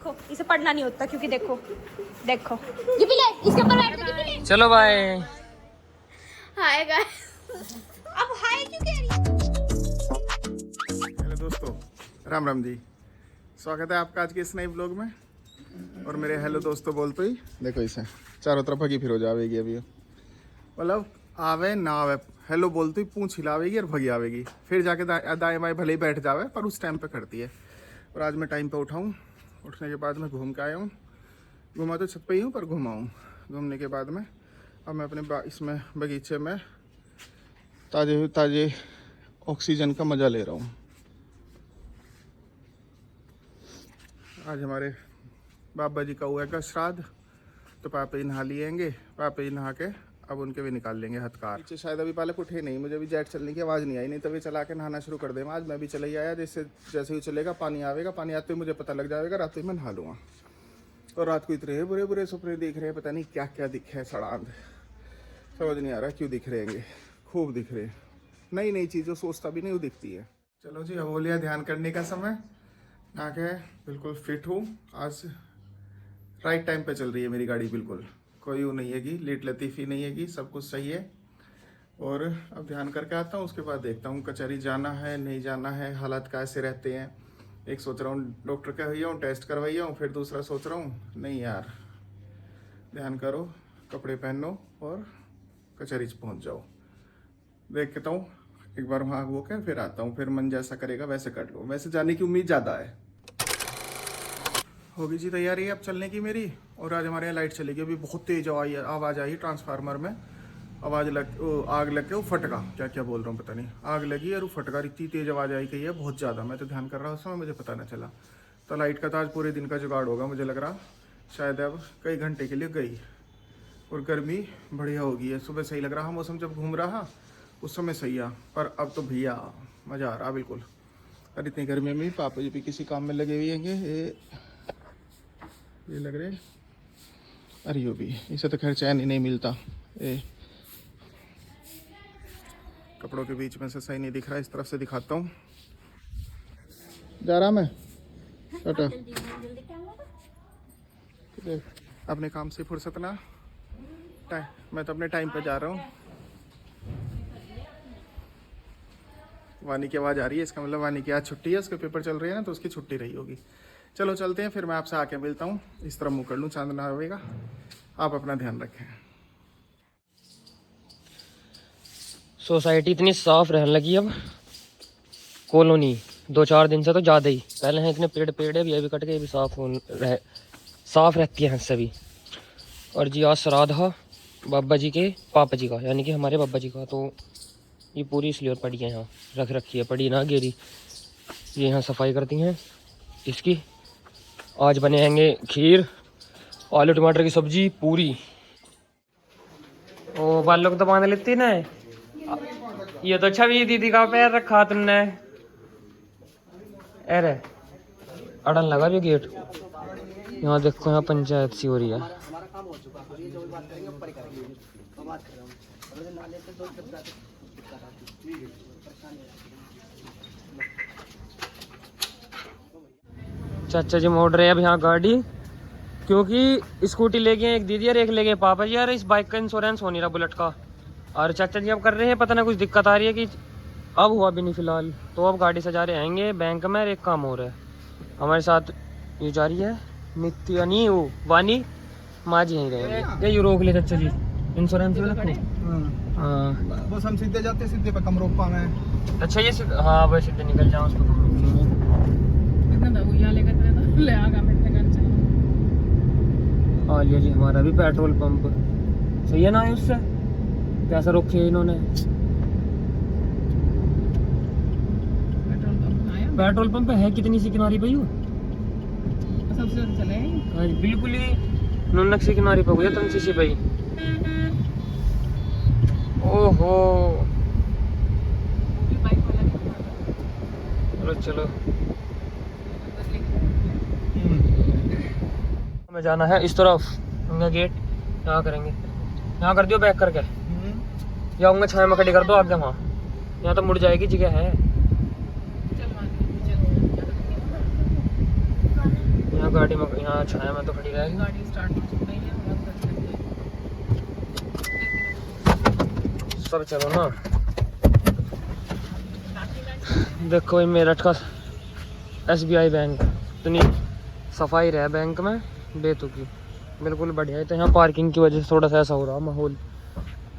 देखो इसे पढ़ना नहीं होता क्योंकि देखो देखो ये भी ले इसके ऊपर बैठ के भी ले। चलो बाय। Hi guys. अब हाय क्यों कह रही है? हेलो दोस्तों, राम राम जी। स्वागत है आपका आज के इस नए ब्लॉग में। और मेरे हेलो दोस्तों बोलते ही देखो इसे चारों तरफ भगी फिर हो जाएगी। अभी मतलब आवे ना आवे, हेलो बोलते ही पूंछ हिलावेगी और भगी आवेगी। फिर जाके दाएं बाएं भले ही बैठ जावे पर उस टाइम पे करती है। और आज मैं टाइम पे उठाऊँ, उठने के बाद मैं घूम के आया हूँ। घुमा तो छत पे ही हूँ पर घुमाऊँ। घूमने के बाद में अब मैं अपने इसमें बगीचे में ताजे ताजे ऑक्सीजन का मज़ा ले रहा हूँ। आज हमारे बाबा जी का हुआ का श्राद्ध, तो पापा जी नहा लिएंगे। पापा जी नहा के अब उनके भी निकाल लेंगे हथकार। नीचे शायद अभी पहले उठे नहीं, मुझे भी जेट चलने की आवाज़ नहीं आई, नहीं तभी चला के नहाना शुरू कर देंगे। आज मैं भी चले ही आया, जैसे ही चलेगा पानी आवेगा, पानी आते ही मुझे पता लग जाएगा, रात में मैं नहा लूँगा। और रात को इतने बुरे बुरे सपने दिख रहे हैं, पता नहीं क्या क्या दिखे है। सड़ांध समझ नहीं आ रहा क्यों दिख रहे हैं, खूब दिख रहे। नई नई चीज़ें सोचता भी नहीं वो दिखती है। चलो जी, अब हो लिया ध्यान करने का समय। ना के बिल्कुल फिट हूँ। आज राइट टाइम पे चल रही है मेरी गाड़ी, बिल्कुल कोई वो नहीं हैगी, लेट लतीफ़ी नहीं हैगी, सब कुछ सही है। और अब ध्यान करके आता हूँ, उसके बाद देखता हूँ कचहरी जाना है नहीं जाना है, हालात कैसे रहते हैं। एक सोच रहा हूँ डॉक्टर का हुई हूँ, टेस्ट करवाइए हूँ, फिर दूसरा सोच रहा हूँ नहीं यार, ध्यान करो, कपड़े पहनो और कचहरी पहुँच जाओ। देखता हूँ एक बार वहाँ वो के फिर आता हूँ। फिर मन जैसा करेगा वैसे कर लो। वैसे जाने की उम्मीद ज़्यादा है। होगी जी तैयारी अब चलने की मेरी। और आज हमारे यहाँ लाइट चलेगी। अभी बहुत तेज आवाज़ आई ट्रांसफार्मर में, आग लग के वो फटका, क्या क्या बोल रहा हूँ पता नहीं, आग लगी और वो फटका, इतनी तेज़ आवाज़ आई गई है बहुत ज़्यादा। मैं तो ध्यान कर रहा हूँ उस समय, मुझे पता ना चला। तो लाइट का तो आज पूरे दिन का जुगाड़ होगा मुझे लग रहा। शायद अब कई घंटे के लिए गई। और गर्मी बढ़िया होगी है। सुबह सही लग रहा मौसम, जब घूम रहा उस समय सही है, पर अब तो भैया मज़ा आ रहा बिल्कुल। और इतनी गर्मी में पापा जी भी किसी काम में लगे हुए होंगे। ये लग रहे, अरे यो भी, इसे तो खैर चैन ही नहीं मिलता। कपड़ों के बीच में से सही नहीं दिख रहा, इस तरफ से दिखाता हूँ। जा रहा मैं टाटा। अपने काम से फुर्सत ना, मैं तो अपने टाइम पे जा रहा हूँ। वानी की आवाज़ आ रही है, इसका मतलब वानी की आज छुट्टी है, उसके पेपर चल रहे हैं ना, तो उसकी छुट्टी रही होगी। चलो चलते हैं, फिर मैं आपसे आके मिलता हूँ। इस तरह मुँह कर लूँ, चांद ना आवेगा। आप अपना ध्यान रखें। सोसाइटी इतनी साफ रहने लगी अब, कॉलोनी 2-4 दिन से तो ज़्यादा ही। पहले हैं इतने पेड़ भी अभी कट के भी साफ रहती है सभी। और जी आज श्राद्ध है बाबा जी के पापा जी का, यानी कि हमारे बाबा जी का। तो ये पूरी इसलिए पड़ी है, यहाँ रख रखी है, पड़ी ना गेरी। ये यहाँ सफाई करती हैं इसकी। आज बनेंगे खीर, आलू टमाटर की सब्जी, पूरी। ओ बालों को तो बांध लेती ना। ये तो छवि दीदी का पैर रखा तुमने। अरे अड़न लगा भी गेट। यहाँ देखो, यहाँ पंचायत सी हो रही है। चाचा जी मोड़ रहे हैं अब यहाँ गाड़ी, क्योंकि स्कूटी ले गए एक दीदी और एक ले गए पापा जी। यार इस बाइक का इंश्योरेंस हो नहीं रहा, बुलेट का। और चाचा जी अब कर रहे हैं, पता ना कुछ दिक्कत आ रही है कि अब हुआ भी नहीं फिलहाल। तो अब गाड़ी सजा रहे आएंगे बैंक में। और एक काम हो रहा है हमारे साथ, ये जा रही है नित्य, नहीं वो वानी माँ जी यहीं रहे। ये रोक ले चाचा जी, इंश्योरेंस में रखो। हाँ बस हम सीधे जाते, सीधे पे कम रोक पावे। अच्छा ये हाँ बस सीधे निकल जाओ उसको। हाँ लिया जी, हमारा भी पेट्रोल पंप सही है ना। है उससे पैसा रोके इन्होंने। पेट्रोल पंप है कितनी सी किनारी पे, सबसे चले बिल्कुल ही नुनक सी किनारी पे हुई तंसी सी भाई। ओहो चलो हमें जाना है इस तरफ। गेट यहाँ करेंगे, यहाँ कर दियो बैक करके। जाऊंगा छाया में खड़ी कर दो आगे, वहाँ यहाँ तो मुड़ जाएगी, जगह है। यहाँ गाड़ी में यहाँ छाया में तो खड़ी रहेगी। गाड़ी स्टार्ट हो चुकी है, सब चलो ना। देखो ये मेरठ का SBI बैंक, इतनी सफाई रहे बैंक में बेतुकी, बिल्कुल बढ़िया है। तो यहाँ पार्किंग की वजह से थोड़ा सा ऐसा हो रहा माहौल,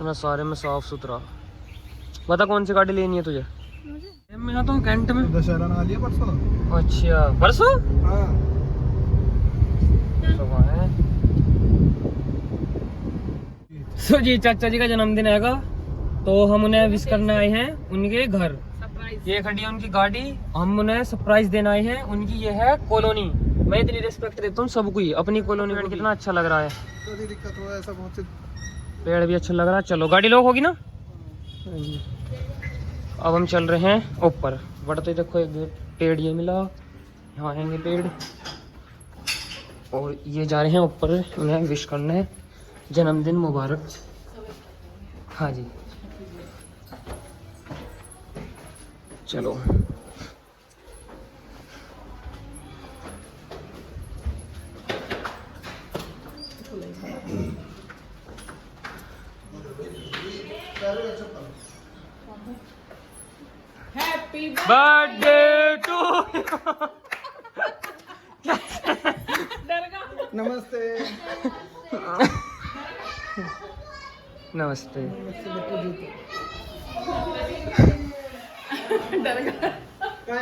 ना सारे में साफ सुथरा। बता कौन सी गाड़ी लेनी है तुझे? मैं आता हूँ कैंट में। दशहरा ना लिया परसों। अच्छा परसों? हाँ। सो जी चाचा जी का जन्मदिन हैगा, तो हम उन्हें विश करने आए हैं उनके घर। ये खड़ी है उनकी गाड़ी, हम उन्हें सरप्राइज देने आए हैं। उनकी ये है कॉलोनी। मैं इतनी रिस्पेक्ट देता हूँ सबको ही, अपनी कॉलोनी में कितना अच्छा लग रहा है। तो दिक्कत हुआ ऐसा बहुत से पेड़ भी अच्छा लग रहा है। चलो गाड़ी लोग होगी ना। अब हम चल रहे हैं ऊपर। बढ़ते देखो एक गेट पेड़ ये मिला, यहाँ आएंगे पेड़, और ये जा रहे हैं ऊपर, उन्हें विश करना है जन्मदिन मुबारक। हाँ जी चलो। हैप्पी बर्थडे टू नमस्ते। नमस्ते।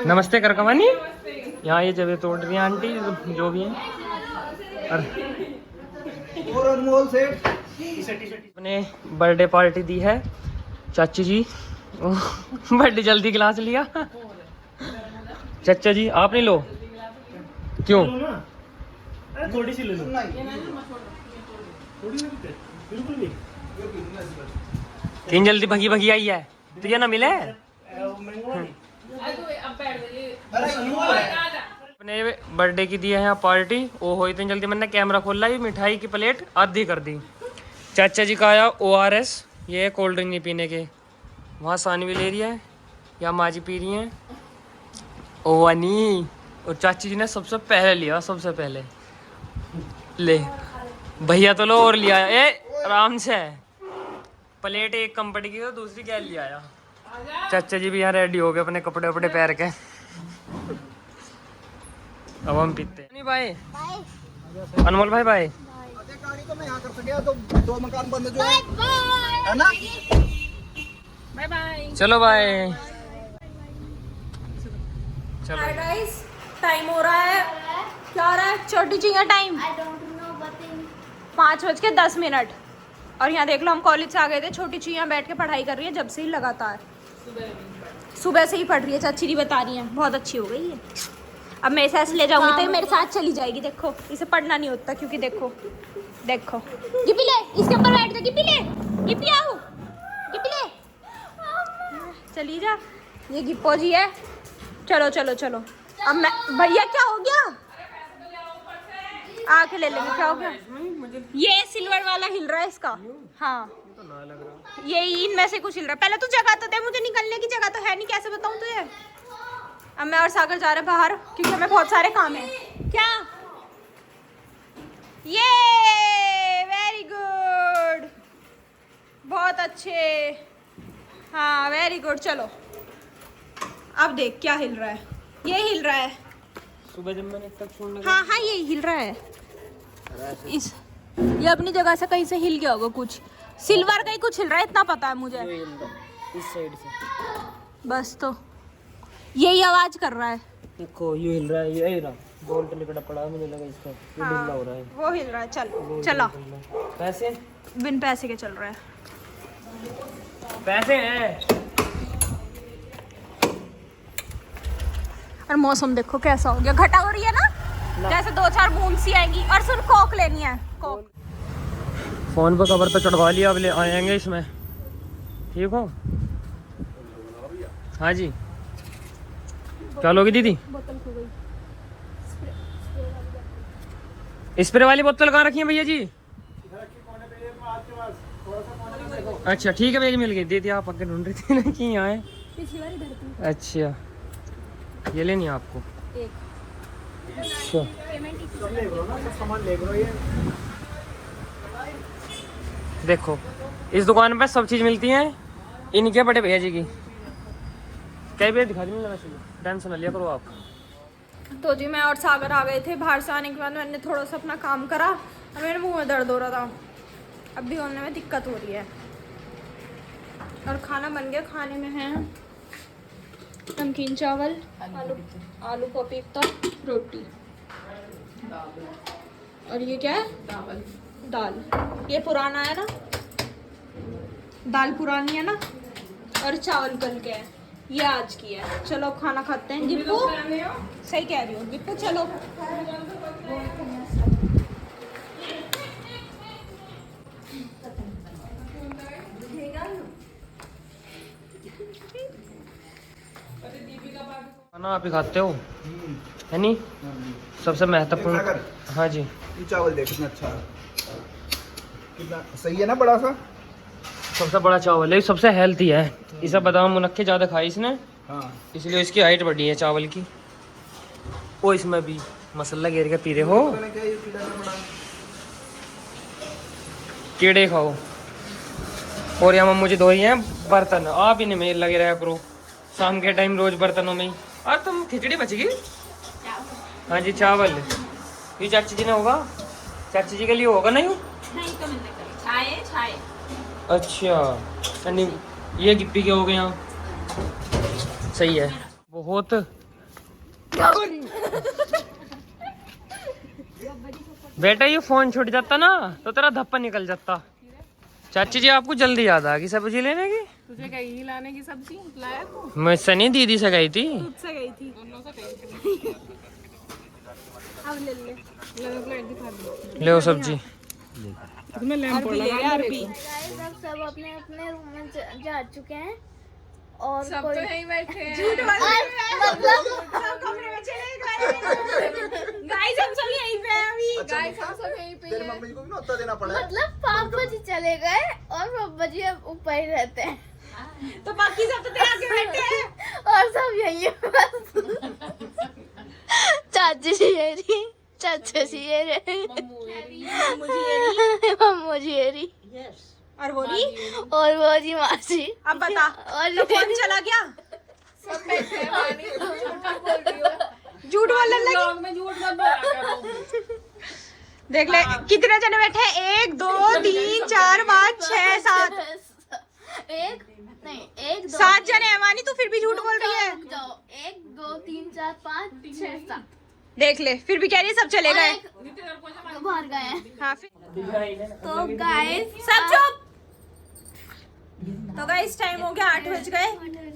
नमस्ते कर कमानी। यहाँ ये जगह तोड़ रही है आंटी जो भी है। और अनमोल से अपने बर्थडे पार्टी दी है चाची जी। बर्थडे जल्दी गिलास लिया चाचा जी। आप नहीं लो क्यों? थोड़ी सी ले लो। तीन जल्दी भगी भगी आई है, तुझे ना मिले। अपने बर्थडे की दी है यहाँ पार्टी। ओ हो इतनी जल्दी मैंने कैमरा खोला, ही मिठाई की प्लेट आधी कर दी। चाचा जी का आया ORS, ये कोल्ड ड्रिंक नहीं पीने के। वहाँ सानवी ले रही है, या माँ जी पी रही हैं ओवानी। और चाची जी ने सबसे पहले लिया, सबसे पहले ले भैया तो लो और लिया। ए आराम से, प्लेट एक कम पड़ गई तो दूसरी क्या लिया आया। चाचा जी भी यहाँ रेडी हो गए अपने कपड़े वपड़े पहन के। अब हम पीते हैं। नहीं भाई अनमोल भाई बाय। गाड़ी को मैं यहाँ कर सके तो दो मकान बंद जो है ना। Bye bye. चलो बाय। चलो हाय गाइस, टाइम हो रहा है, क्या हो रहा है? छोटी चिंगा टाइम 5:10। और यहाँ देख लो हम कॉलेज से आ गए थे। छोटी चिंगा बैठ के पढ़ाई कर रही है जब से ही लगातार, सुबह से ही पढ़ रही है। चाची जी बता रही है बहुत अच्छी हो गई है। अब मैं इसे ऐसे ले जाऊंगी तो ये मेरे साथ चली जाएगी। देखो इसे पढ़ना नहीं होता क्योंकि देखो देखो गिप्पी ले, इसके ऊपर बैठ जा। गिप्पी ले, गिप्पी आओ, गिप्पी ले, चली जा। ये गिप्पो जी है। चलो चलो चलो। अब मैं भैया क्या हो गया? आके ले लेंगे। क्या हो गया? ये सिल्वर वाला हिल रहा है इसका। हाँ ये इनमें से कुछ हिल रहा है। पहले तू जगह तो दे मुझे, निकलने की जगह तो है नहीं, कैसे बताऊं तुझे। अब मैं और सागर जा रहे हैं बाहर क्योंकि हमें बहुत सारे काम है। क्या? ये वेरी गुड, बहुत अच्छे। हाँ वेरी गुड। चलो अब देख क्या हिल रहा है। ये हिल रहा है। सुबह जब मैंने तक छोड़ने हाँ हाँ ये हिल रहा है। इस ये अपनी जगह से कहीं से हिल गया होगा कुछ। सिल्वर का ही कुछ हिल रहा है, इतना पता है मुझे। इस साइड से बस तो यही आवाज कर रहा है। देखो ये हिल रहा है, ये हिल रहा बोल्ट लिपटा पड़ा है, मुझे लगा इसका ये हाँ, ढीला हो रहा है। वो हिल रहा है। चल चला। पैसे बिन पैसे के चल रहा है। पैसे हैं। और मौसम देखो कैसा हो गया, घटा हो रही है ना, जैसे 2-4 बूंद सी आएंगी। और सुन कोक लेनी है, कोक। फोन पे कवर तो चढ़वा लिया, अब ले आएंगे इसमें। ठीक हो? हाँ जी क्या लोगी दीदी? बोतल खो गई। स्प्रे वाली बोतल कहाँ रखी है भैया जी? अच्छा ठीक है भैया जी, मिल गई। दे दिया, आप आगे ढूंढ रही थी ना कि यहाँ है। पिछली बार इधर थी। अच्छा ये लेनी है आपको? एक अच्छा सामान ले लो ये। देखो इस दुकान पे सब चीज़ मिलती है इनके बड़े भैया जी की। क्या भैया दिखा दी टेंशन ना लिया करो आप। तो जी मैं और सागर आ गए थे। बाहर से आने के बाद मैंने थोड़ा सा अपना काम करा और मेरे मुंह में दर्द हो रहा था। अब भी होने में दिक्कत हो रही है। और खाना बन गया। खाने में है नमकीन चावल, आलू पपीता, रोटी और ये क्या है दाल। ये पुराना है ना, दाल पुरानी है ना, और चावल कल के है, ये आज की है। चलो अब खाना खाते हैं। जिप्पू सही कह रही हो जिप्पू, चलो खाना आप ही खाते हो है नी? सबसे महत्वपूर्ण। हाँ जी ये चावल देख कितना अच्छा है, कितना सही है ना, बड़ा सा। सबसे बड़ा चावल है, सबसे हेल्थी है। इसे बादाम मुनक्के ज़्यादा खाई इसने, हाँ इसलिए इसकी हाइट बढ़ी है चावल की। ओ इसमें भी मसाला घेर के पी रहे हो। पता नहीं क्या ये कीड़ा ना बड़ा। कीड़े खाओ। और यहाँ मुझे धो ही हैं बर्तन, आप इन्हें में लगे रहा करो शाम के टाइम रोज बर्तनों में ही। और तुम खिचड़ी बचेगी? हाँ जी चावल ये चाची जी ने होगा, चाची जी के लिए होगा नहीं? नहीं तो मैंने छाए छाए। अच्छा यानी ये गिप्पी के हो गए यहाँ। सही है बहुत। बेटा ये फोन छूट जाता ना तो तेरा धप्पा निकल जाता। चाची जी आपको जल्दी याद आ गई सब्जी लेने की? तुझे कहीं लाने की सब्जी लाया तू? मुझसे नहीं दीदी से गई थी। से गई थी। दोनों से कहीं अब ले ले लगा प्लेट दिखा दो। ले सब्जी। तुम्हें लैंप पड़ लगा अरबी सब अपने अपने रूम में जा चुके हैं और सब कोई तो यहीं बैठे हैं। झूठ मतलब सब कमरे में चले गए। गाइस हम सब यहीं पे हैं अभी। गाइस हम सब यहीं पे तेरी हैं। मम्मी को भी ना उत्तर देना पड़ा है। मतलब पापा जी चले गए और पापा जी अब ऊपर ही रहते हैं तो बाकी सब तो तेरे आगे बैठे हैं। और सब यही है बस। चाची जी ये रही, चाचा जी ये रहे, मम्मू जी ये रही और वो रही और वो जी मासी। अब बता और तो कौन चला गया? सब बैठे हैं वानी, झूठ बोल रही हो। झूठ बोलने लगी। ब्लॉग में झूठ मत बोला करो। देख ले कितने जने बैठे हैं। 1 2 3 4 5 6 7 एक नहीं, 1 2 7 जने हैं वानी, तू फिर भी झूठ बोल रही है। 1 2 3 4 5 6 7 देख ले फिर भी कह रही है सब चले गए। बाहर गए हैं। हाँ फिर तो गाइस सब चुप। तो गाइस टाइम हो गया 8 बज गए।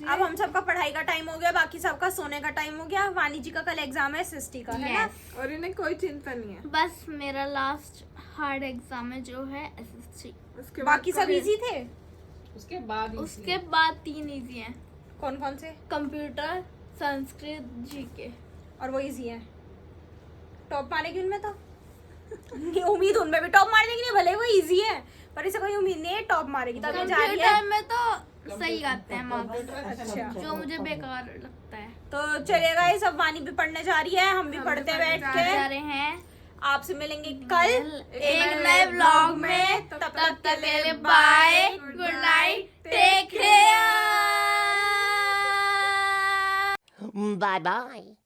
अब हम सबका पढ़ाई का टाइम हो गया, बाकी सबका सोने का टाइम हो गया। वानी जी का कल एग्जाम है SST का, है ना? और इन्हें कोई चिंता नहीं है। बस मेरा लास्ट हार्ड एग्जाम है जो है SST। उसके बाकी सब इजी थे। उसके बाद उसके बाद 3 इजी हैं, कौन कौन से? Computer, Sanskrit, GK. और वो इजी है। टॉप मारेगी उनमें तो? नहीं, उम्मीद उनमें भी टॉप मारने की नहीं, भले वो इजी है पर इसे कोई उम्मीद नहीं है टॉप मारेगी। तब ये जा रही है। कंप्यूटर में तो सही आते हैं मार्क्स, अच्छा जो मुझे बेकार लगता है। तो चलेगा ये सब। वानी भी पढ़ने जा रही है, हम भी पढ़ते हैं बैठ जा के। रहे हैं आपसे मिलेंगे कल एक नए व्लॉग में। तब तक के लिए bye, good night, take care. Bye bye.